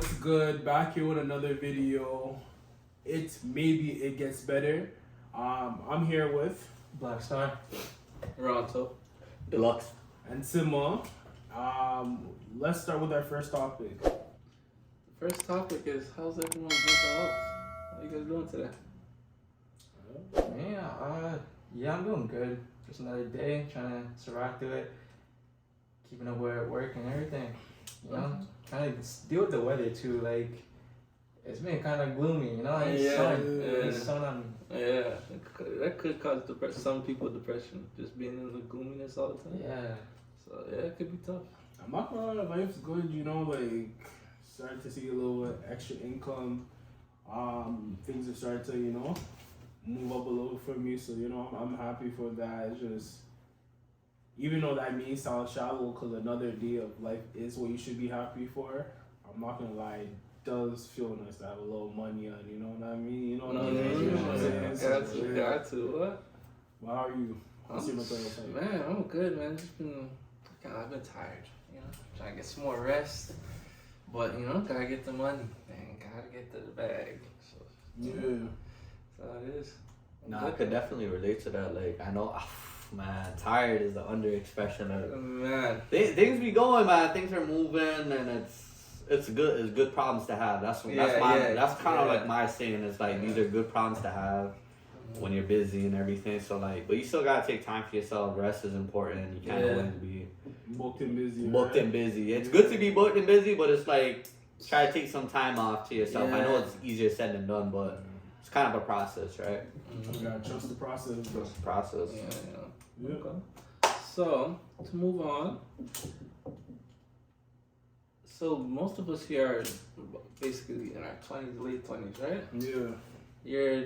what's good? Back here with another video. Maybe it gets better. I'm here with Black Star. Toronto. Deluxe. and Sima. Let's start with our first topic. First topic is how's everyone's mental health? How you guys doing today? Yeah, I'm doing good. Just another day, trying to survive through it. Keeping up with work and everything. You know, trying to deal with the weather too. Like, it's been kind of gloomy, you know? It's sun on me. Yeah, that could cause depression. Some people depression, just being in the gloominess all the time. Yeah. So yeah, it could be tough. I'm not gonna lie, life's good, like starting to see a little bit extra income. Things are starting to, move up a little for me. So, I'm happy for that. It's just, even though that may sound shallow, because another day of life is what you should be happy for, I'm not gonna lie, it does feel nice to have a little money on, you know what I mean? You know what I'm saying? Got to. What? Well, how are you? What's your mental health like? Man, I'm good, man. I've been tired, trying to get some more rest. But, gotta get the money, man. Gotta get to the bag. So, Yeah. That's how it is. No, I could definitely relate to that. Like, I know, man, tired is the under expression of Man. things be going, man. Things are moving, and it's good problems to have. That's kind of like my saying. It's like these are good problems to have when you're busy and everything. So like, but you still gotta take time for yourself. Rest is important. You can't always be booked and busy. Booked and busy. It's good to be booked and busy, but it's like try to take some time off to yourself. Yeah. I know it's easier said than done, but it's kind of a process, right? You gotta trust the process. Trust the process. Yeah. Okay. So, to move on. So, most of us here are basically in our 20s, late 20s, right? Yeah. You're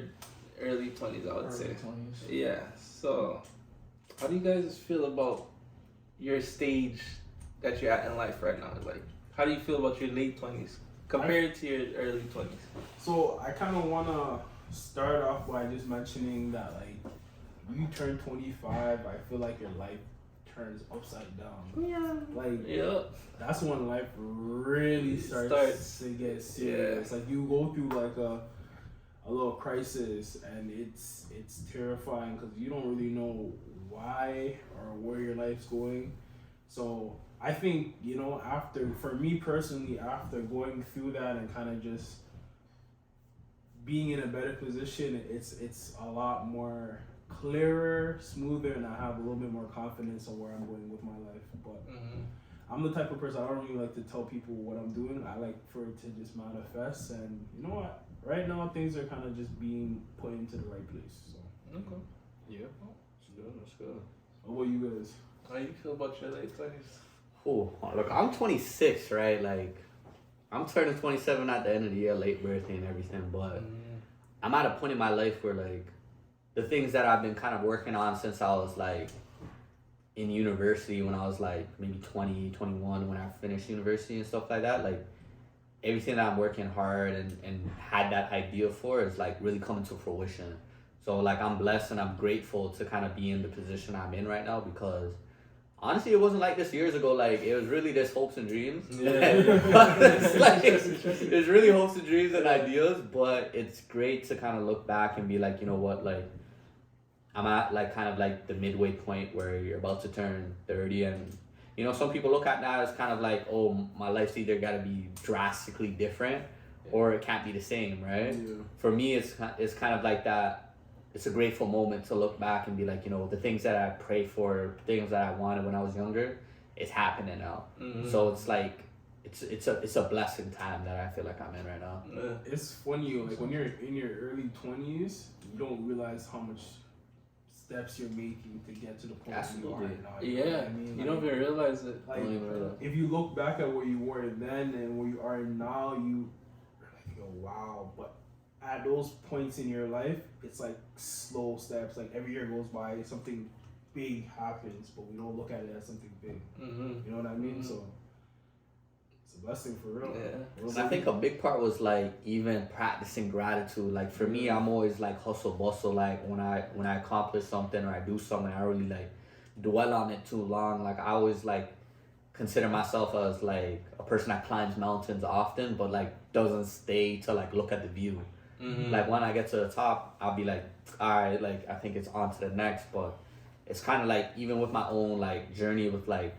early 20s, I would say. 20s. Yeah. So, how do you guys feel about your stage that you're at in life right now? Like, how do you feel about your late 20s compared to your early 20s? So I kind of want to start off by just mentioning that, like, when you turn 25, I feel like your life turns upside down. Yeah. Like, Yeah. that's when life really starts to get serious. Like, you go through like a little crisis, and it's terrifying because you don't really know why or where your life's going. So I think, for me personally, after going through that and kind of just being in a better position, it's a lot more clearer, smoother, and I have a little bit more confidence on where I'm going with my life. But I'm the type of person, I don't really like to tell people what I'm doing. I like for it to just manifest, and you know what? Right now, things are kind of just being put into the right place. So. Okay. Yeah. That's good. What about you guys? How you feel about your late 20s? Oh, look, I'm 26, right? Like, I'm turning 27 at the end of the year, late birthday and everything, but I'm at a point in my life where, like, the things that I've been kind of working on since I was, like, in university, when I was, like, maybe 20, 21, when I finished university and stuff like that, like, everything that I'm working hard and had that idea for is, like, really coming to fruition. So, like, I'm blessed and I'm grateful to kind of be in the position I'm in right now because honestly, it wasn't like this years ago. Like, it was really just hopes and dreams. Yeah. It's really hopes and dreams and ideas, but it's great to kind of look back and be like, you know what, like, I'm at, like, kind of like the midway point where you're about to turn 30 and, some people look at that as kind of like, oh, my life's either got to be drastically different or it can't be the same, right? Yeah. For me, it's kind of like that. It's a grateful moment to look back and be like, the things that I prayed for, things that I wanted when I was younger, it's happening now. So it's like, it's a blessing time that I feel like I'm in right now. It's funny, like, when you're in your early 20s, you don't realize how much steps you're making to get to the point where you are now. You know what I mean? You don't even realize it. Like, if you look back at where you were then and where you are now, you go, wow. But at those points in your life, it's like slow steps. Like, every year goes by, something big happens, but we don't look at it as something big. You know what I mean? So it's a blessing for real. Yeah. And I think a big part was like even practicing gratitude. Like, for me, I'm always like hustle bustle. Like, when I accomplish something or I do something, I really like dwell on it too long. Like, I always like consider myself as like a person that climbs mountains often, but like doesn't stay to like look at the view. Like when I get to the top, I'll be like, all right, like I think it's on to the next. But it's kind of like even with my own like journey with like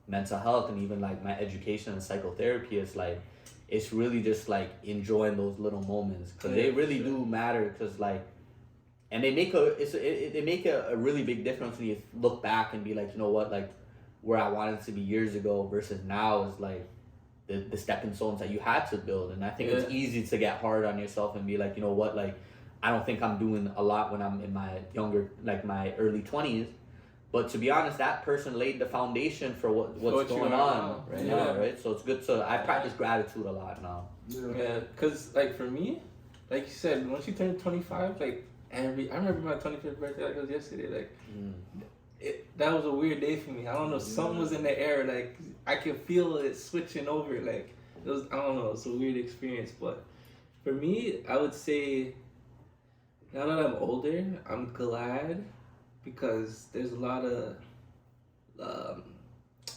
mental health and even like my education and psychotherapy, it's like it's really just like enjoying those little moments because they really do matter. Because like, and they make a really big difference when you look back and be like, you know what, like where I wanted to be years ago versus now is like the stepping stones that you had to build. And I think it's easy to get hard on yourself and be like, you know what, like I don't think I'm doing a lot when I'm in my younger, like my early 20s. But to be honest, that person laid the foundation for what's going on right now, right? So it's good to, I practice gratitude a lot now. Yeah, because like for me, like you said, once you turn 25, like I remember my 25th birthday like it was yesterday, like that was a weird day for me. I don't know, something was in the air, like I could feel it switching over, like it was, I don't know, it's a weird experience. But for me, I would say now that I'm older, I'm glad because there's a lot of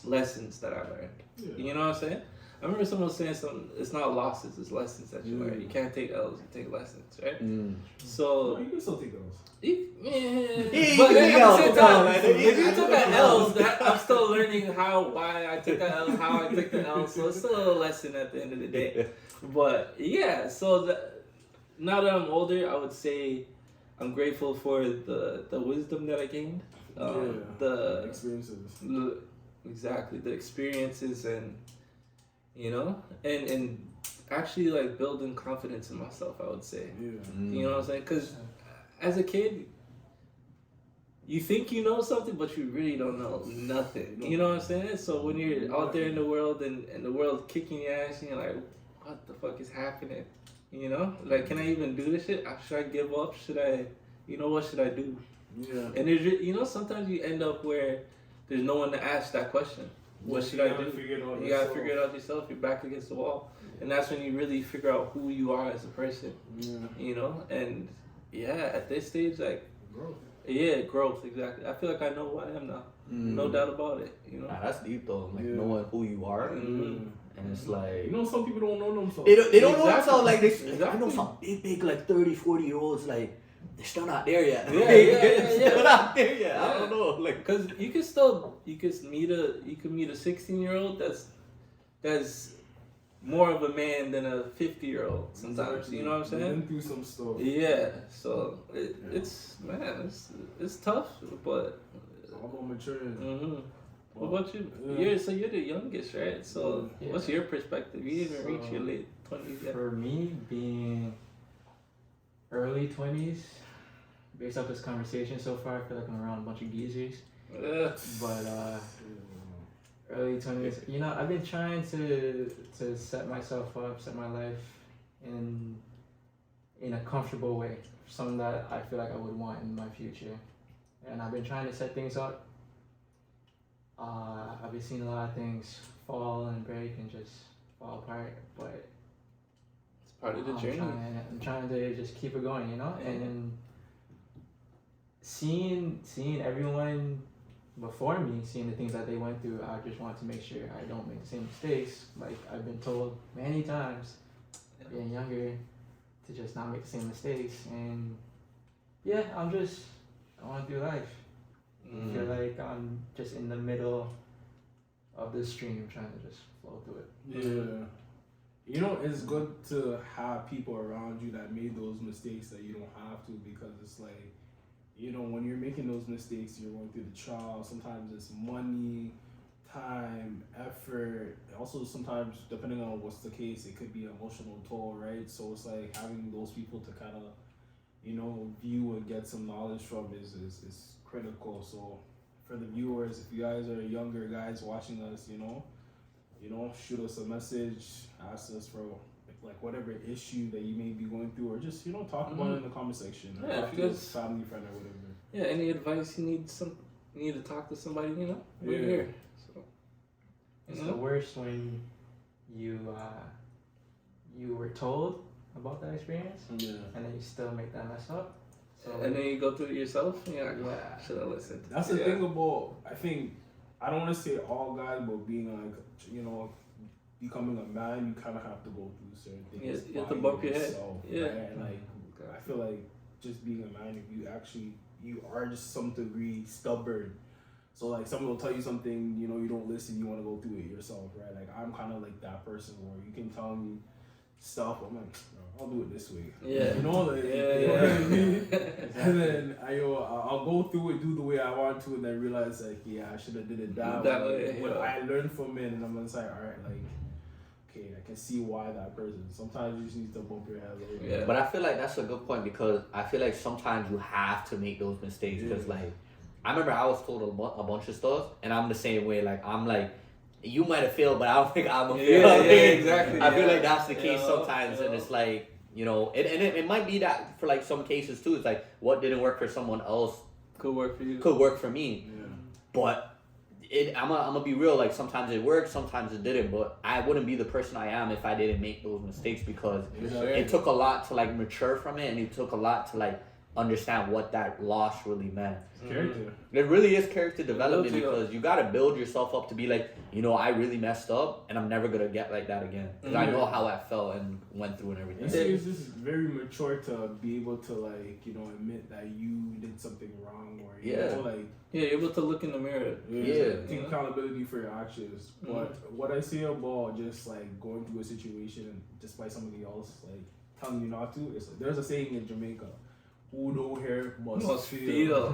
lessons that I learned. You know what I'm saying? I remember someone saying something, it's not losses, it's lessons that you learn. You can't take L's, you take lessons, right? So no, you can still take L's. But at the same time, if you took an L, I'm still learning why I took the L, how I took the L. So it's still a lesson at the end of the day. But yeah, so now that I'm older, I would say I'm grateful for the wisdom that I gained. The experiences. Exactly, the experiences and, you know, and actually like building confidence in myself, I would say. You know what I'm saying? Because as a kid, you think you know something, but you really don't know nothing. You know what I'm saying? So when you're out there in the world and the world's kicking your ass and you're like, what the fuck is happening? You know? Like, can I even do this shit? Should I give up? Should I, you know, what should I do? Yeah. And there's, you know, sometimes you end up where there's no one to ask that question. What should I do? You gotta figure it out yourself. You're back against the wall. And that's when you really figure out who you are as a person. You know? And yeah, at this stage, like, growth. Yeah, growth, exactly. I feel like I know who I am now. No doubt about it. You know? Nah, that's deep though. Like knowing who you are. And it's like, you know, some people don't know themselves. They don't know themselves. Like I know some big like 30, 40-year-olds, like they're still not there yet. Still not there yet. I don't know. Like, cause you can meet a 16-year-old that's more of a man than a 50-year-old sometimes. Exactly. You know what I'm saying? Been through some stuff. Yeah. So it's tough, but it's all about maturing. What about you? You're the youngest, right? So what's your perspective? You didn't reach your late 20s yet. For me, being early 20s, based off this conversation so far, I feel like I'm around a bunch of geezers. But early 20s, you know, I've been trying to set myself up, set my life in a comfortable way, something that I feel like I would want in my future. And I've been trying to set things up. I've been seeing a lot of things fall and break and just fall apart, but it's part of the journey. I'm trying to just keep it going, you know? And seeing everyone before me, seeing the things that they went through, I just want to make sure I don't make the same mistakes. Like I've been told many times, being younger, to just not make the same mistakes. And yeah, I want to do life. I feel like I'm just in the middle of the stream, trying to just flow through it. Yeah. You know, it's good to have people around you that made those mistakes that you don't have to, because it's like, you know, when you're making those mistakes, you're going through the trial. Sometimes it's money, time, effort. Also, sometimes, depending on what's the case, it could be an emotional toll, right? So it's like having those people to kind of, you know, view and get some knowledge from is critical. So for the viewers, if you guys are younger guys watching us, you know, shoot us a message, ask us for like whatever issue that you may be going through, or just, you know, talk about it in the comment section. Yeah, if you're a family friend or whatever. Yeah, any advice you need to talk to somebody, you know, we're here. So it's the worst when you were told about that experience, and then you still make that mess up. So, and then you go through it yourself, and you're like, should I listen? That's the thing about, I think, I don't want to say all guys, but being like, you know, becoming a man, you kind of have to go through certain things. You have to bump your head. Yourself, Yeah. right? And like, I feel like just being a man, if you are just some degree stubborn. So like someone will tell you something, you know, you don't listen, you want to go through it yourself, right? Like I'm kind of like that person where you can tell me stuff, I'm like, I'll do it this way. Yeah. You know, like, you know what I mean? And then I'll go through it, do the way I want to, and then realize like, yeah, I should have did it that way. But I learned from it, and I'm just like, all right, like, okay, I can see why that person. Sometimes you just need to bump your head a little bit. Yeah. But I feel like that's a good point because I feel like sometimes you have to make those mistakes because like, I remember I was told a bunch of stuff, and I'm the same way. Like I'm like, you might have failed, but I don't think I'm a fail. Yeah, exactly. I feel like that's the case sometimes, and it's like, you know, it might be that for like some cases too. It's like what didn't work for someone else could work for you. Could work for me. Yeah. But I'm gonna be real. Like sometimes it worked, sometimes it didn't. But I wouldn't be the person I am if I didn't make those mistakes because it took a lot to like mature from it, and it took a lot to like understand what that loss really meant. Character. It really is character development because you gotta build yourself up to be like, you know, I really messed up and I'm never gonna get like that again. Because I know how I felt and went through and everything. It's just very mature to be able to like, you know, admit that you did something wrong or you know, like you're able to look in the mirror. Take accountability for your actions. But what I say about just like going through a situation just by somebody else like telling you not to, is there's a saying in Jamaica. Who no hair must feel.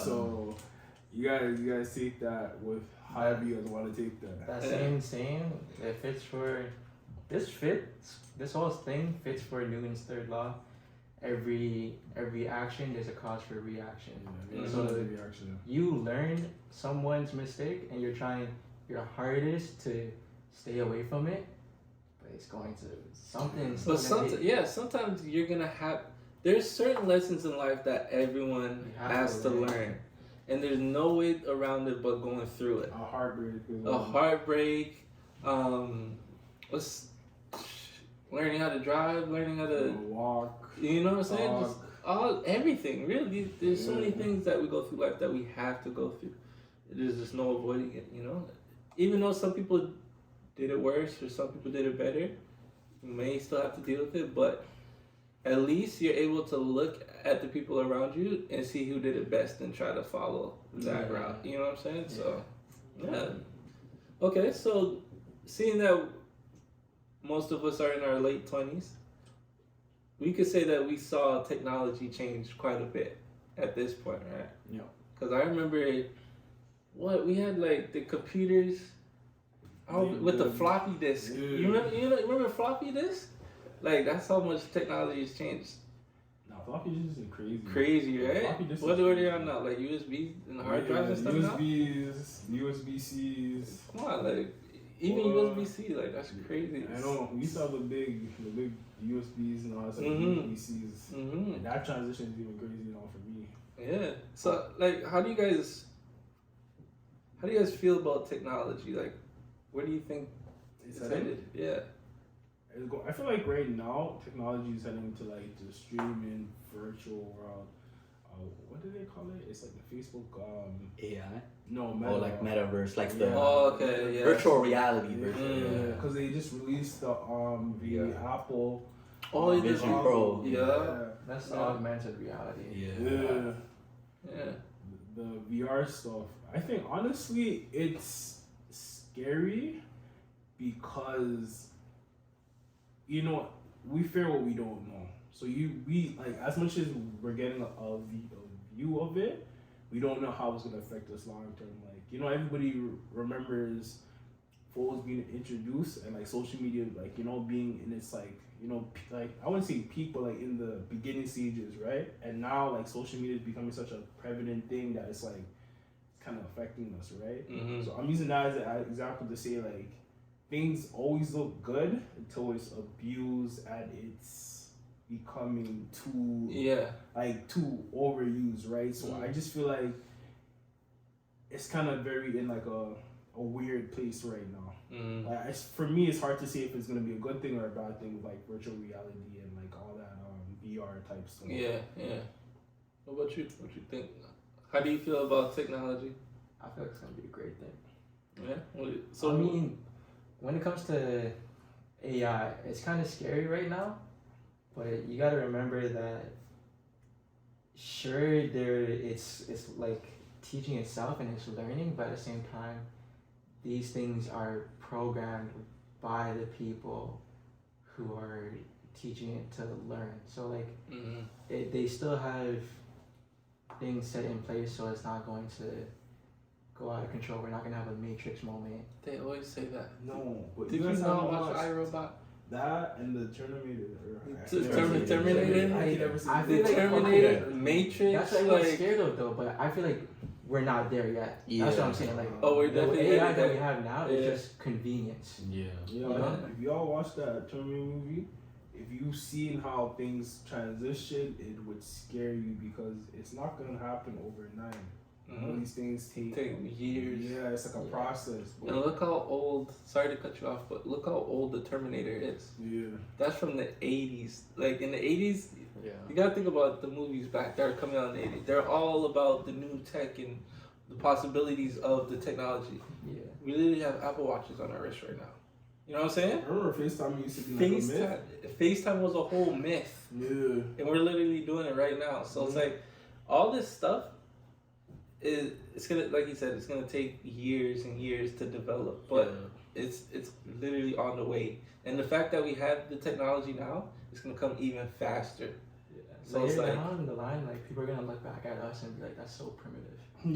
So you guys take that with however you guys want to take that. That same saying, it fits for this whole thing fits for Newton's third law. Every action there's a cause for reaction. So you learn someone's mistake and you're trying your hardest to stay away from it, but it's going to sometimes you're gonna have. There's certain lessons in life that everyone has to learn. And there's no way around it but going through it. A heartbreak. Learning how to drive, learning how to walk. You know what I'm saying? Just everything, really. There's so many things that we go through life that we have to go through. There's just no avoiding it, you know? Even though some people did it worse or some people did it better, you may still have to deal with it, but at least you're able to look at the people around you and see who did it best and try to follow that route. You know what I'm saying? So, yeah. Okay, so seeing that most of us are in our late 20s, we could say that we saw technology change quite a bit at this point, right? Yeah. Because I remember we had like the computers with the floppy disk. You remember floppy disk? Like, that's how much technology has changed. Now, floppy disks are crazy. Crazy, right? What are they on now? Like USB and hard drives and stuff USB-Cs. Come on, like, even USB-C, like, that's crazy. I know. We saw the big USBs and all that stuff, USB-Cs. And that transition is even crazy now for me. Yeah. So, like, how do you guys feel about technology? Like, where do you think it's headed? Yeah. I feel like right now technology is heading to like the streaming virtual world. What do they call it? It's like the Facebook AI. No, Meta. Oh, like metaverse, like the virtual reality version. Because they just released the Apple. Vision Pro. That's the augmented reality. Yeah. The VR stuff. I think honestly it's scary because, you know, we fear what we don't know. So we like, as much as we're getting a view of it, we don't know how it's gonna affect us long term. Like, you know, everybody remembers phones being introduced and like social media, like, you know, being in its like, you know, like I wouldn't say peak, but like in the beginning stages, right? And now like social media is becoming such a prevalent thing that it's like kind of affecting us, right? So I'm using that as an example to say like things always look good until it's abused and it's becoming too too overused, right? So I just feel like it's kind of very in like a weird place right now. Like for me, it's hard to say if it's gonna be a good thing or a bad thing with like virtual reality and like all that VR type stuff. Yeah. What about you? What you think? How do you feel about technology? I feel like it's gonna be a great thing. Yeah. So I mean, when it comes to AI, it's kind of scary right now, but you got to remember that sure it's like teaching itself and it's learning, but at the same time, these things are programmed by the people who are teaching it to learn. So like they still have things set in place so it's not going to go out of control. We're not gonna have a Matrix moment. They always say that. No, but Did you not watch iRobot? That and the Terminator. Terminator? I The feel like Terminator, Matrix, that's what everyone's scared of though, but I feel like we're not there yet. That's what I'm saying. Like, we're the definitely AI that there. we have now is just convenience. Yeah, if y'all watch that Terminator movie, if you seen how things transition, it would scare you because it's not gonna happen overnight. All these things take years. Yeah, it's like a process. And look how old. Sorry to cut you off, but look how old the Terminator is. Yeah, that's from the 80s. Like in the 80s, you gotta think about the movies back that are coming out in the 80s. They're all about the new tech and the possibilities of the technology. Yeah, we literally have Apple Watches on our wrist right now. You know what I'm saying? I remember FaceTime used to be like a myth. FaceTime was a whole myth. Yeah, and we're literally doing it right now. So it's like all this stuff. It's gonna, like you said, it's gonna take years and years to develop, but it's literally on the way. And the fact that we have the technology now, it's gonna come even faster. Yeah. So it's like down the line, like people are gonna look back at us and be like, "That's so primitive." Like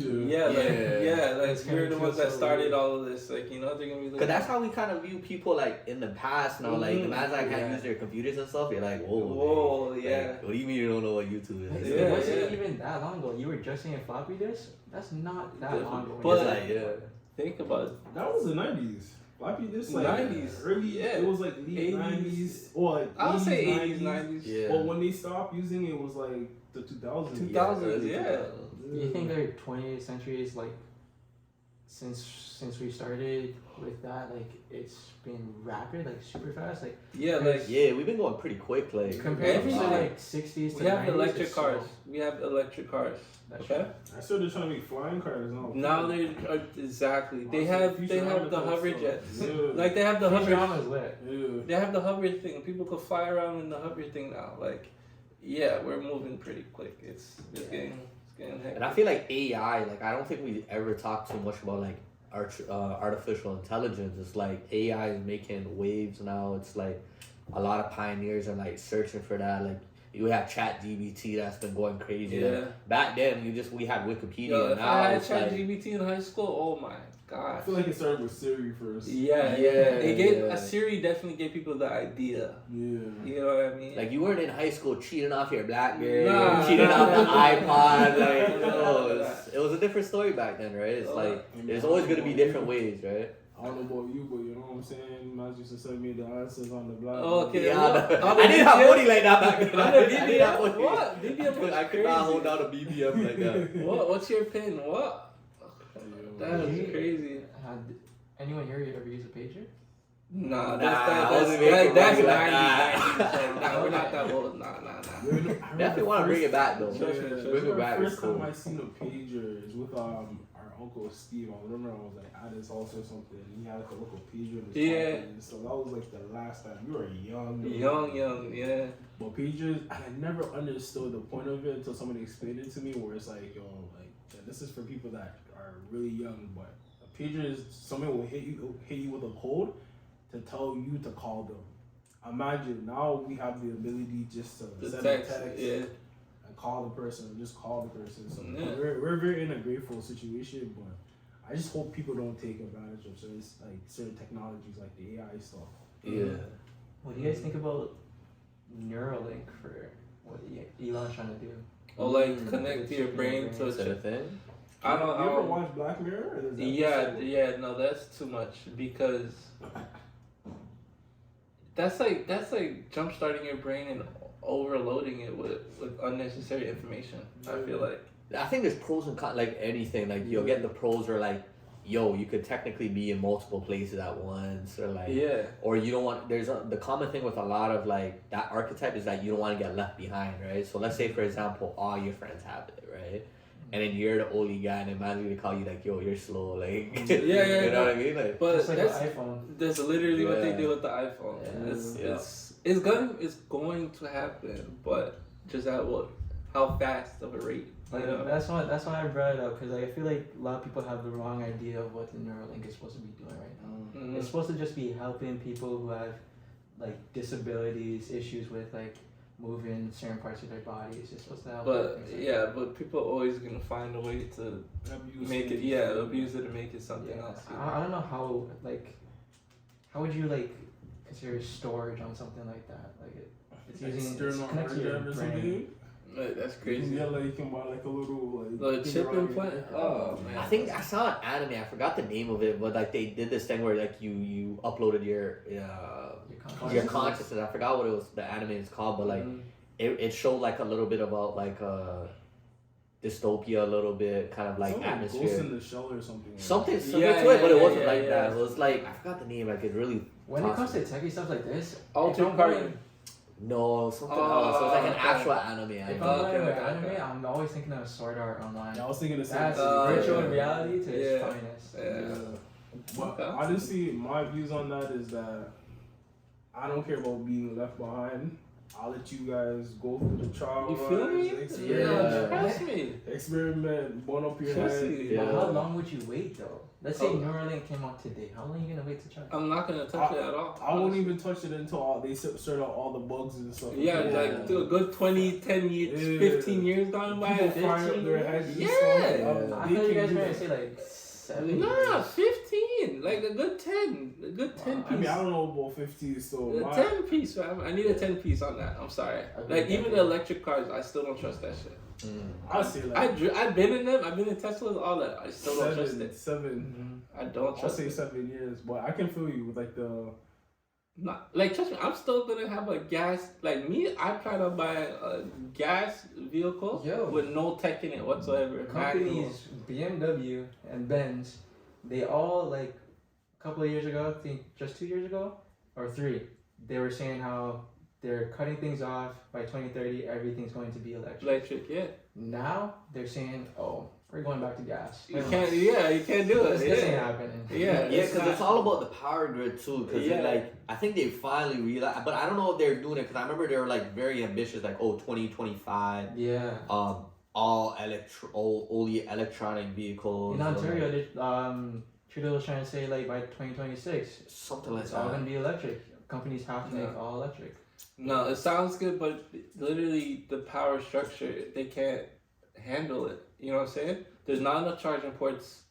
we're the ones that started all of this. Like, you know, they're gonna be. Because that's how we kind of view people like in the past now. Like the man's like can't use their computers and stuff. You're like, whoa, like, what do you mean you don't know what YouTube is? It wasn't even that long ago. You were just saying floppy disk. That's not that long ago. But like, think about it. That was the 90s. Floppy disk, like 90s, early. It was like late 90s. Or like I would say 80s, 90s. Yeah. But when they stopped using it, was like the 2000s. 2000s, yeah. Do you think their 20th century is like since we started with that, like it's been rapid, like super fast, like we've been going pretty quick, like compared to like 60s to we have 90s, electric cars. We have electric cars. Okay. I saw they're trying to make flying cars now. Now they are exactly. They have the hover jets. Like they have the hover. They have the hover thing. People could fly around in the hover thing now. Like, we're moving pretty quick. It's getting hectic. And I feel like AI, like I don't think we ever talk too much about like artificial intelligence. It's like AI is making waves now. It's like a lot of pioneers are like searching for that. Like you have ChatGPT that's been going crazy. Yeah. Like, back then we had Wikipedia. If now I had it's like, ChatGPT in high school, oh my god. I feel like it started with Siri first. Siri definitely gave people the idea. Yeah. You know what I mean? Like you weren't in high school cheating off your BlackBerry, cheating off the iPod. Like it was a different story back then, right? It's like there's always going to be different ways, right? I don't know about you, but you know what I'm saying? Man used to send me the answers on the blog. Oh, okay. I didn't have money like that back then. On the BBM? What? BBM was I could not hold down a BBM like that. What's your pin? What? That is crazy. Anyone here ever use a pager? Nah, that's 90s. Nah, we're not that old. Nah. Definitely want to bring it back though. Bring it back. First time I seen a pager is with our uncle Steve. I remember I was like at his house or something. And he had like a local pager in his pocket. So that was like the last time. You were young, yeah. But pagers, I never understood the point of it until somebody explained it to me. Where it's like, this is for people that are really young. But a pager is someone will hit you with a code to tell you to call them. Imagine now we have the ability just to send a text and call the person, or just call the person. So we're very in a grateful situation, but I just hope people don't take advantage of certain technologies like the AI stuff. Yeah. What do you guys think about Neuralink for what Elon's trying to do? Oh, like connect to your brain to a thing? I don't. You ever watch Black Mirror? No, that's too much because that's like jump starting your brain and overloading it with unnecessary information. I feel like. I think there's pros and cons, like anything. Like you'll get the pros are like, you could technically be in multiple places at once, or like, or you don't want. The common thing with a lot of like that archetype is that you don't want to get left behind, right? So let's say for example, all your friends have it, right? and then you're the only guy, and then man's gonna call you like, yo, you're slow, like, yeah, you know what I mean? Like, but Just like that's the iPhone. That's literally what they do with the iPhone. Yeah. It's going to happen, but just at how fast of a rate. Like, that's why I brought it up, because I feel like a lot of people have the wrong idea of what the Neuralink is supposed to be doing right now. Mm-hmm. It's supposed to just be helping people who have like disabilities, issues with like moving certain parts of their bodies. It's supposed to help. But things like yeah, that. but people are always gonna find a way to make it. Yeah, abuse it and make it something else. I don't know how would you like consider storage on something like that? Like it's using it's connected to your brain. Like, that's You crazy. can, you can buy like a little The chip implant. Oh man. I think I saw an anime. I forgot the name of it, but like they did this thing where like you uploaded your consciousness. I forgot what it was. The anime is called, but like it showed like a little bit about like dystopia, a little bit kind of like atmosphere. Ghost in the Shell or something. Something similar to it, but it wasn't like that. It was like I forgot the name. Like it really. When it comes to techie stuff like this, Altered Carbon. No, something else. It was like an actual anime. If I'm playing with anime, I'm always thinking of Sword Art Online. Yeah, I was thinking the same. That's virtual reality to its finest. Yeah. But honestly, my views on that is that I don't care about being left behind. I'll let you guys go through the trial. You feel me? Trust me. Experiment, burn up your Trust head. me. Yeah. How long would you wait though? Let's say Neuralink came out today. How long are you gonna wait to try? I'm not gonna touch it at all. I won't even touch it until they sort out all the bugs and stuff. Yeah, like do a good 20, 10 years, 15 years gone by. People frying up their heads. Yeah. I thought you guys were gonna say like 7 Nah, 15. Like a good 10. A good 10 piece. I mean, I don't know about 50, so. A 10 piece, fam. I need a 10 piece on that. I'm sorry. Like, even the electric cars, I still don't trust that shit. I say like. I've been in them. I've been in Teslas, all that. I still don't trust it. 7. I don't I'll trust say it. 7 years, but I can feel you with like the. Not, like, trust me, I'm still gonna have a gas. Like me, I plan on buying a gas vehicle with no tech in it whatsoever. Companies, BMW and Benz, they all like a couple of years ago, I think just 2 years ago or 3, they were saying how they're cutting things off by 2030. Everything's going to be electric. Electric, yeah. Now they're saying, oh, we're going back to gas. You can't do it. This ain't happening. Yeah, because it's all about the power grid too. Because like I think they finally realized, but I don't know if they're doing it. Because I remember they were like very ambitious, like 2025. Yeah. All only electronic vehicles. In Ontario, Trudeau was trying to say like by 2026, something like it's that. all gonna be electric. Companies have to make all electric. No, it sounds good, but literally the power structure, they can't handle it. You know what I'm saying? There's not enough charging ports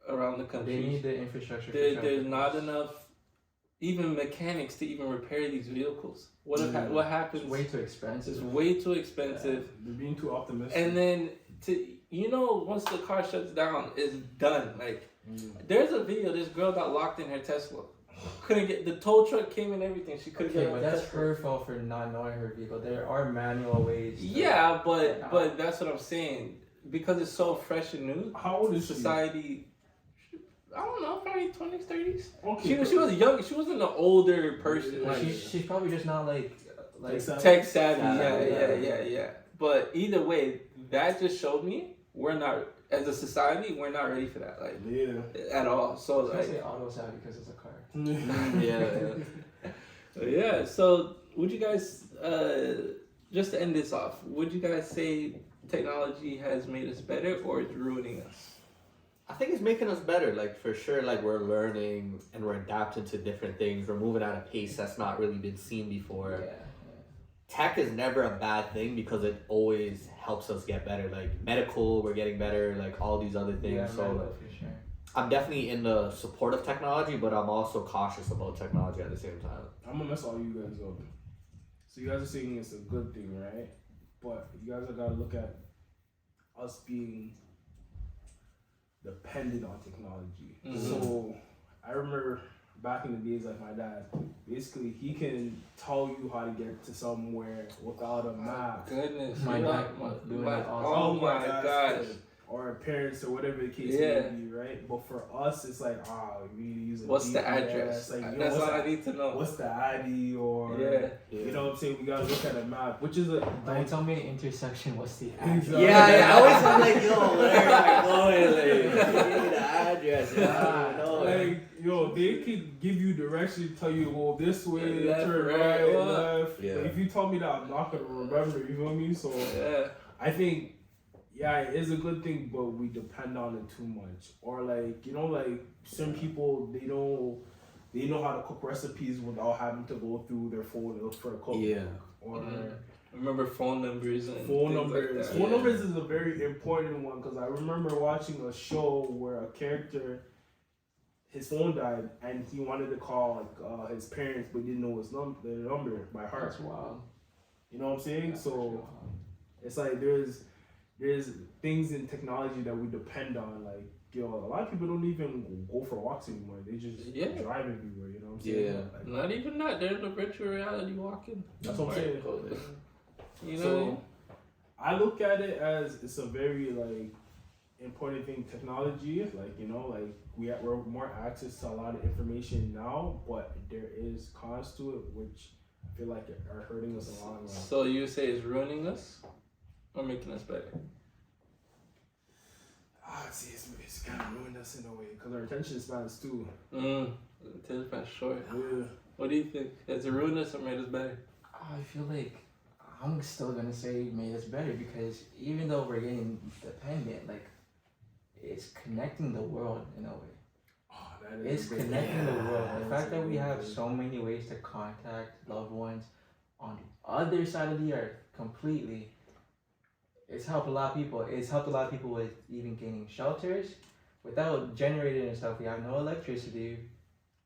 around the country. They need the infrastructure. There's not enough, even mechanics to even repair these vehicles. What happens? It's way too expensive. It's way too expensive. Yeah, they're being too optimistic. And then once the car shuts down, it's done. Like there's a video. This girl got locked in her Tesla. Couldn't get the tow truck came and everything. She couldn't get. But that's her fault for not knowing her vehicle. There are manual ways. Yeah, but that's what I'm saying. Because it's so fresh and new. How old is society? I don't know, probably 20s, 30s. Okay, she was young. She wasn't an older person. Like, she's probably just not like tech savvy. Yeah. But either way, that just showed me we're not, as a society, we're not ready for that. Like at all. So I say auto savvy because it's a car. Yeah. So would you guys just to end this off? Would you guys say technology has made us better or it's ruining us? I think it's making us better, like for sure. Like we're learning and we're adapting to different things. We're moving at a pace that's not really been seen before. Yeah. Tech is never a bad thing because it always helps us get better. Like medical, we're getting better. Like all these other things. Yeah, so for sure. I'm definitely in the support of technology, but I'm also cautious about technology at the same time. I'm gonna mess all you guys up. So you guys are saying it's a good thing, right? But you guys are gotta look at us being dependent on technology. So I remember back in the days, like my dad, basically he can tell you how to get to somewhere without a map. Goodness, My dad doing that all oh my gosh. or parents or whatever the case may be, right? But for us, it's like, we need to use a what's GPS. the address? Like, That's all I need to know. What's the ID or you know what I'm saying? We gotta look at a map, which is Don't tell me intersection. What's the address? I always am like, yo, where am I going? Like, give me the address. They could give you directions, tell you go this way, left, turn right, left. Yeah. But if you tell me that, I'm not gonna remember. You feel me? So I think. Yeah, it is a good thing, but we depend on it too much. Or like, like some people, they know how to cook recipes without having to go through their phone to look for a cook. Yeah. Or remember phone numbers and phone numbers. Like that. Phone numbers is a very important one because I remember watching a show where a character, his phone died and he wanted to call his parents, but didn't know their number by heart. That's wild. You know what I'm saying? That's so it's like there's things in technology that we depend on. Like, a lot of people don't even go for walks anymore. They just drive everywhere, you know what I'm saying? Yeah. Like, not even that. They're in the virtual reality walking. That's what I'm saying. You know? So, I look at it as it's a very, important thing, technology. We're more access to a lot of information now, but there is cons to it, which I feel like are hurting us a lot. So you say it's ruining us? Or making us better? It's kind of ruined us in a way because our attention spans too. Attention span's short. Yeah. What do you think? Has it ruined us or made us better? I feel like I'm still gonna say made us better because even though we're getting dependent, it's connecting the world in a way. It's connecting the world. The fact that we have so many ways to contact loved ones on the other side of the earth completely. It's helped a lot of people. It's helped a lot of people with even gaining shelters. Without generating and stuff, we have no electricity,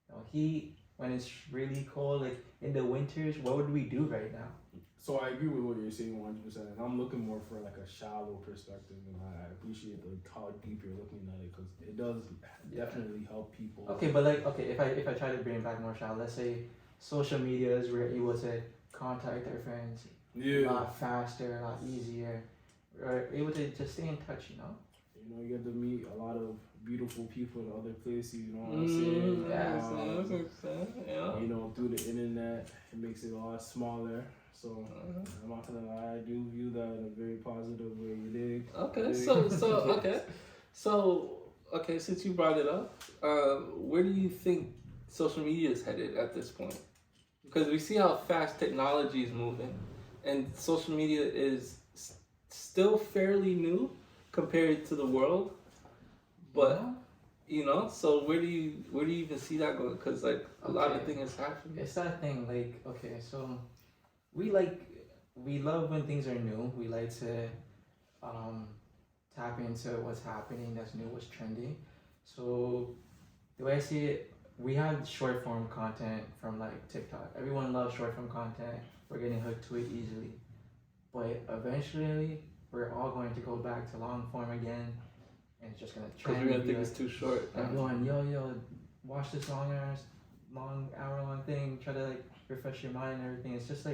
no heat. When it's really cold, like in the winters, what would we do right now? So I agree with what you're saying 100%. And I'm looking more for a shallow perspective, and I appreciate how deep you're looking at it because it does definitely help people. Okay, but if I try to bring it back more shallow, let's say social medias, we're able to contact our friends a lot faster, a lot easier. We're able to just stay in touch, you know? You get to meet a lot of beautiful people in other places, you know what I'm saying? Through the internet, it makes it a lot smaller. So I'm not gonna lie, I do view that in a very positive way. You dig? Okay, since you brought it up, where do you think social media is headed at this point? Because we see how fast technology is moving, and social media is still fairly new compared to the world, but so where do you even see that going? Because a lot of things happen. It's that thing, so we love when things are new. We like to tap into what's happening that's new, what's trending. So the way I see it, we have short form content from TikTok. Everyone loves short form content. We're getting hooked to it easily. But eventually, we're all going to go back to long form again, and it's just gonna trend. Because we're gonna think it's too short. Everyone, yo, watch this long hour-long thing. Try to refresh your mind and everything. It's just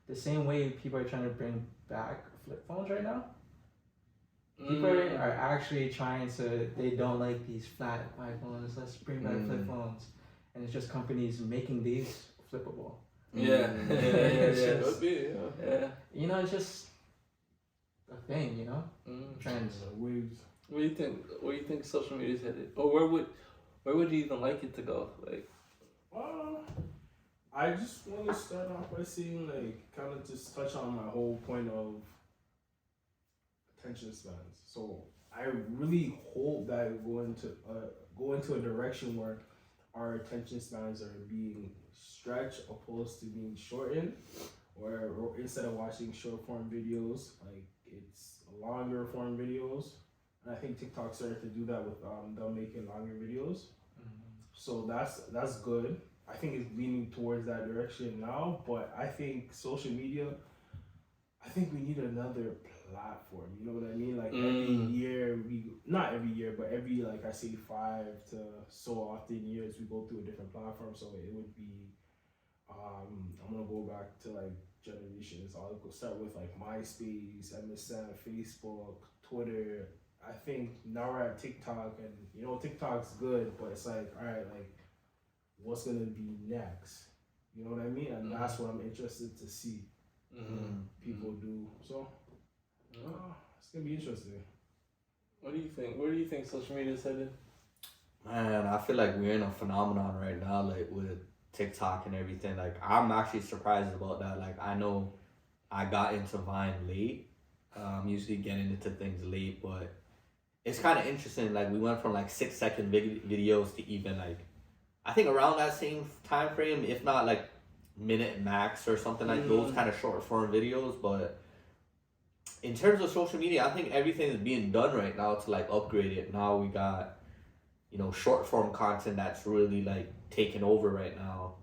the same way people are trying to bring back flip phones right now. People are actually trying to. They don't like these flat iPhones. Let's bring back flip phones, and it's just companies making these flippable. Yeah. It's just a thing, trends, waves. What do you think social media is headed, or where would you even like it to go? I just want to start off by saying kind of just touch on my whole point of attention spans. So I really hope that go into a direction where our attention spans are being stretched opposed to being shortened, or instead of watching short form videos, it's longer form videos. And I think TikTok started to do that with them making longer videos. So that's good. I think it's leaning towards that direction now, but I think social media, I think we need another platform. You know what I mean? Every year not every year, but every I say 5 to so often years we go through a different platform. So it would be I'm gonna go back to generations. I'll go start with MySpace, MSN, Facebook, Twitter. I think now we're at TikTok, and TikTok's good, but it's like, all right, like, what's gonna be next? You know what I mean? And that's what I'm interested to see people do. So, it's gonna be interesting. What do you think? Where do you think social media is headed? Man, I feel like we're in a phenomenon right now, like with TikTok and everything. Like, I'm actually surprised about that. Like, I know I got into Vine late. I'm usually getting into things late, but it's kind of interesting. Like, we went from like 6-second videos to even like, I think around that same time frame, if not like minute max or something like those kind of short form videos. But in terms of social media, I think everything is being done right now to like upgrade it. Now we got, short form content that's really like taking over right now.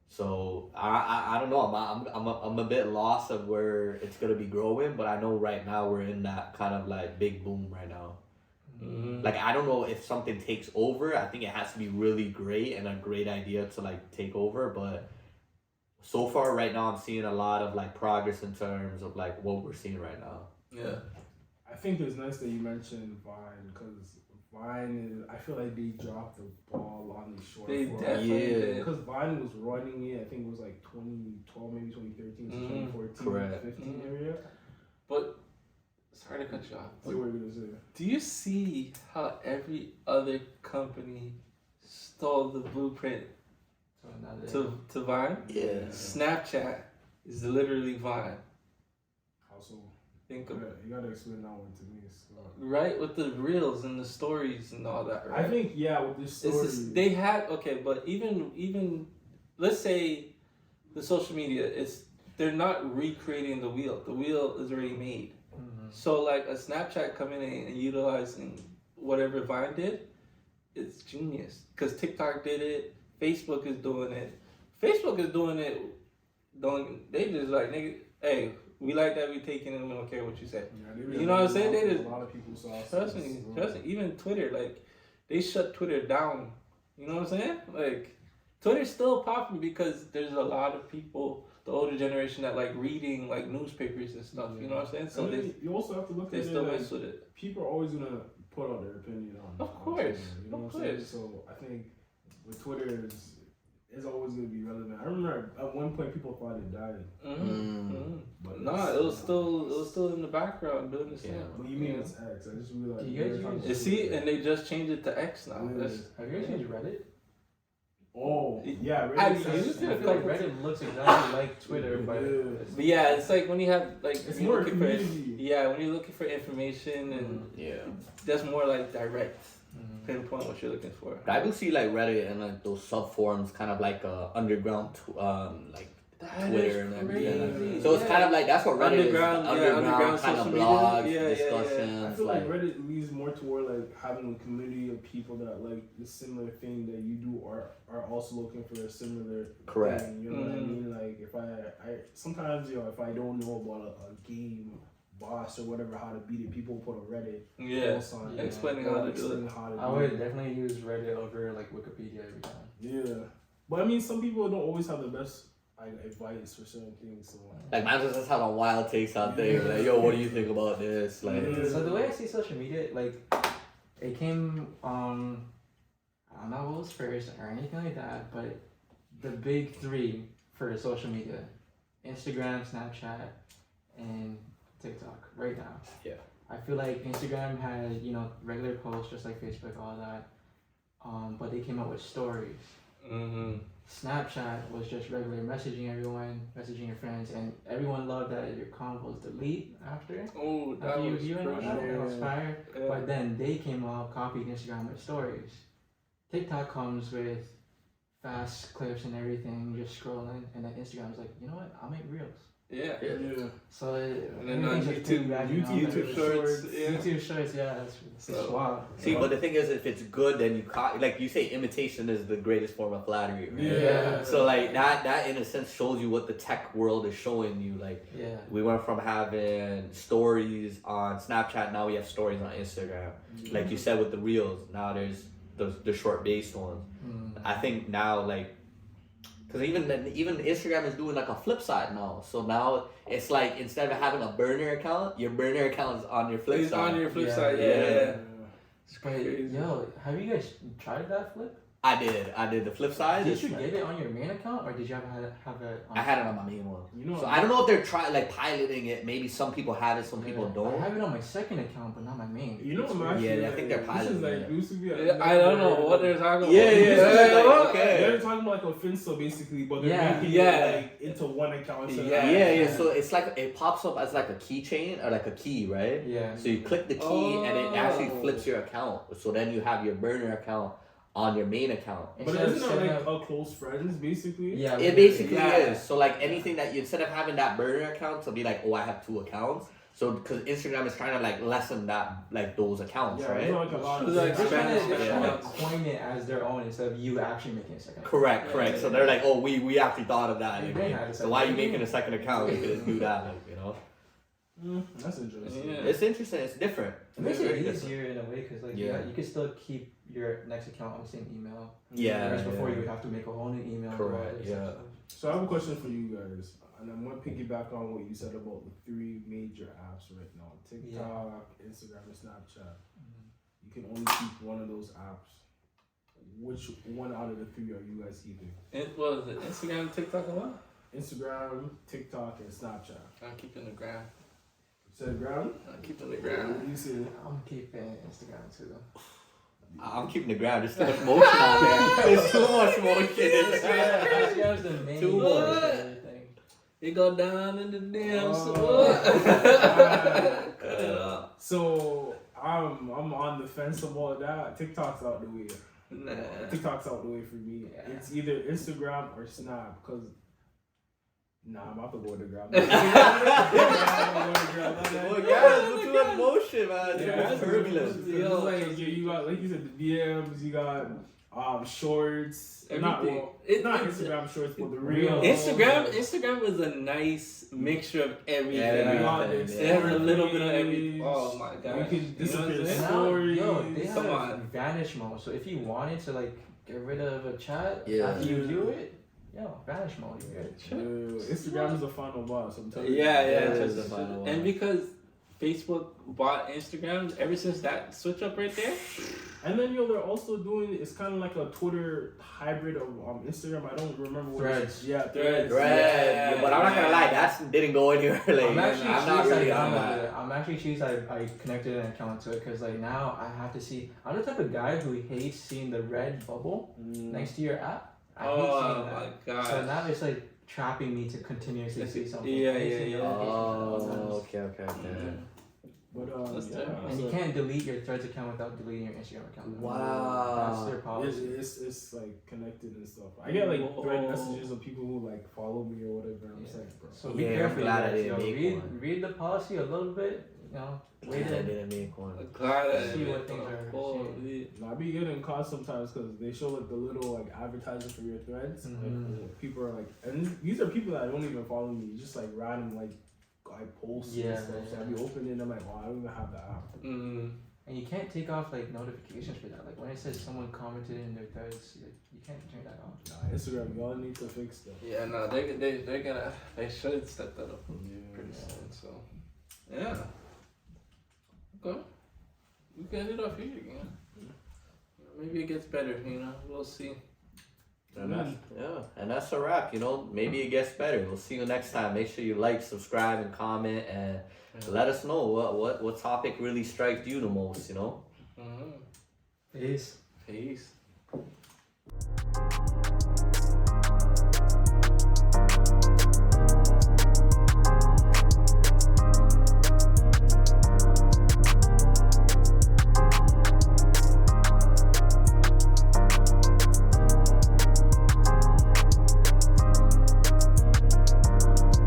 So I don't know. I'm a bit lost of where it's gonna be growing, but I know right now we're in that kind of like big boom right now. Like, I don't know if something takes over. I think it has to be really great and a great idea to like take over. But so far right now, I'm seeing a lot of like progress in terms of like what we're seeing right now. Yeah. I think it's nice that you mentioned Vine, because Vine is, I feel like they dropped the ball on the short They form. definitely did. Because Vine was running it, I think it was like 2012, maybe 2013 to 2014, Correct. 15 area. But sorry to cut you off. What were you gonna say? Do you see how every other company stole the blueprint to Vine? Yeah. Snapchat is literally Vine. How so? Think of it. You gotta explain that one to me. So. Right, with the reels and the stories and all that, right? I think, with this story. They had, but even let's say the social media, they're not recreating the wheel. The wheel is already made. So like a Snapchat coming in and utilizing whatever Vine did, it's genius. Because TikTok did it, Facebook is doing it. They just like, nigga, hey, we like that, we taking it, we don't care what you say. Yeah, you know what I'm saying? They just, a lot of people saw. trust me, even Twitter, like, they shut Twitter down. You know what I'm saying? Like, Twitter's still popular because there's a lot of people, the older generation, that like reading like newspapers and stuff. You know what I'm saying? So you also have to look at they it. still Like, mess with it. people are always gonna put out their opinion on. Of course, you know what I'm saying? So I think with Twitter, it's always gonna be relevant. I remember at one point people thought it died. But Nah, it was still in the background doing the same. What do you mean it's X? I just realized. Do you guys You see, and they just changed it to X now. Yeah. Have you guys used Reddit? Oh, yeah. I Reddit used I it a feel like couple Reddit looks exactly like Twitter, but But yeah, it's like when you have like It's when you're more looking for community. when you're looking for information and Yeah. that's more like direct, pinpoint what you're looking for. I do see like Reddit and like those sub forums kind of like underground like That Twitter is and everything. crazy. So it's kind of like that's what Reddit Underground, is. yeah, Underground underground kind of social media. blogs, Yeah, yeah, yeah. discussions. I feel like Reddit leads more toward like having a community of people that like the similar thing that you do or are also looking for a similar Correct. thing. You know what I mean? Like if I sometimes if I don't know about a game boss or whatever how to beat it, people put a Reddit post on it. Explaining how to do it. I would definitely use Reddit over like Wikipedia every time. Yeah, but I mean some people don't always have the best advice for certain things. So Like man just have a wild takes on things. Like, yo, what do you think about this? Like, So the way I see social media, like, it came, I don't know what was first or anything like that, but the big three for social media, Instagram, Snapchat, and TikTok right now. Yeah. I feel like Instagram had, regular posts just like Facebook, all that, but they came out with stories. Snapchat was just regular messaging everyone, messaging your friends, and everyone loved that your combos delete after. Oh, that After was you and all that, it was fire. Yeah. But then they came out, copied Instagram with stories. TikTok comes with fast clips and everything, just scrolling, and then Instagram's like, you know what? I'll make reels. Yeah. So And then on everything's just piggybacking off YouTube of Shorts. it. Yeah. YouTube shorts, yeah, it's So- wild. see, but the thing is, if it's good, then you like you say, imitation is the greatest form of flattery. Right? Yeah. So like that in a sense shows you what the tech world is showing you. Like Yeah. we went from having stories on Snapchat, now we have stories on Instagram. Like you said with the reels, now there's the short based ones. I think now like Because even Instagram is doing like a flip side now. So now it's like instead of having a burner account, your burner account is on your flip It's side. on your flip Yeah. side, yeah. It's But crazy. yo, have you guys tried that flip? I did the flip side. Did is you like- get it on your main account or did you have it on? I had it on my main one. You know, So I don't know if they're trying like piloting it. Maybe some people have it, some people I don't. have it on my second account, but not my main. You know, It's I'm weird. actually, Yeah, I think they're This piloting is like it. used to be. I don't know what they're talking about. Yeah, yeah, like, okay. They're talking about like a Finsta basically, but they're Yeah. making Yeah. it like into one account. instead of- Yeah. So it's like it pops up as like a keychain or like a key, right? Yeah. So you click the key and it actually Oh. flips your account. So then you have your burner account on your main account. But Instead of isn't setting that like up- a close friends basically? Yeah. It basically Yeah. is. So like anything that you instead of having that burner account to be like, oh, I have 2 accounts. So because Instagram is trying to like lessen that like those accounts, Yeah, right? it's not like a lot of It's like They're trying to Yeah. coin it as their own instead of you actually making a second. Correct. Yeah, So they're like, oh, we actually thought of that. Yeah, you they know? had a So why are you second. making a second account? You could just do that, like, you know. That's interesting. Yeah. It's interesting. It's different. It makes Very it different. easier in a way because like Yeah. you can still keep your next account on the same email. Yeah. Whereas before yeah. you would have to make a whole new email. and Correct, all that yeah. stuff. So I have a question for you guys, and I'm gonna piggyback on what you said about the 3 major apps right now: TikTok, Instagram, and Snapchat. You can only keep one of those apps. Which one out of the 3 are you guys keeping? What is it? Instagram, TikTok, and what? Instagram, TikTok, and Snapchat. I'm keeping the gram. Said ground. I'm keeping the What gram. do you see? I'm keeping Instagram too. I'm keeping the ground. There's too much motion on there. There's too much motion. Instagram's the main Too one much. for everything. It go down in the damn Oh. Cut it off. So I'm on the fence of all that. TikTok's out the way. Nah. TikTok's out the way for me. Yeah. It's either Instagram or Snap. Cause I'm about to go to the ground. Well, guys, too much motion, man. Too Yeah, much turbulence. It's like you got, like you said, the DMs. You got shorts. Not Everything. not It's- Instagram shorts, but the real Instagram is a nice mixture of everything. Yeah, It has a little bit of everything. Oh my god. You can disappear what I'm saying? Now, stories. yo, they Come have on. vanish mode. So if you wanted to like get rid of a chat Yeah. after you do it, vanish mode. You're good. Instagram is the final boss. I'm telling you. Yeah, It yeah. is the final one. And because Facebook bought Instagram, ever since that switch up right there, And then they're also doing it's kind of like a Twitter hybrid of Instagram. I don't remember what Threads. Yeah, Threads. Right. But I'm not gonna lie, that didn't go anywhere. Like, I'm actually I'm not cheesed really I on downloaded that. it. I'm actually cheesed I connected an account to it because like now I have to see. I'm the type of guy who hates seeing the red bubble next to your app. I hate oh seeing my that. god. So now it's like trapping me to continuously see something. Yeah, I hate yeah, seeing yeah. notifications. Oh, okay. But That's yeah, terrible. And so you can't delete your Threads account without deleting your Instagram account. Wow. That's their policy. it's like connected and stuff. I get like thread Whoa. messages of people who like follow me or whatever. I'm just like, bro. So be Yeah, I'm careful, glad I guys. didn't Yo, make one. read the policy a little bit. You know, wait I in. didn't make one. Glad I See didn't what make things one. are- Holy. I be getting caught sometimes because they show like the little like advertising for your threads. Mhm. Like, people are like, and these are people that don't even follow me. Just like random like posts Yeah, and stuff. So I be opening them like, wow, I don't even have the app. Mm. And you can't take off like notifications for that. Like when it says someone commented in their threads, you can't turn that off. Nah, Instagram, y'all need to fix that. Yeah, no, they should step that up pretty soon. So, yeah. Okay. We can end it off here again. Maybe it gets better. We'll see. And that's a wrap, maybe it gets better. We'll see you next time. Make sure you like, subscribe, and comment, and let us know what topic really striked you the most, Mm-hmm. Peace. Peace.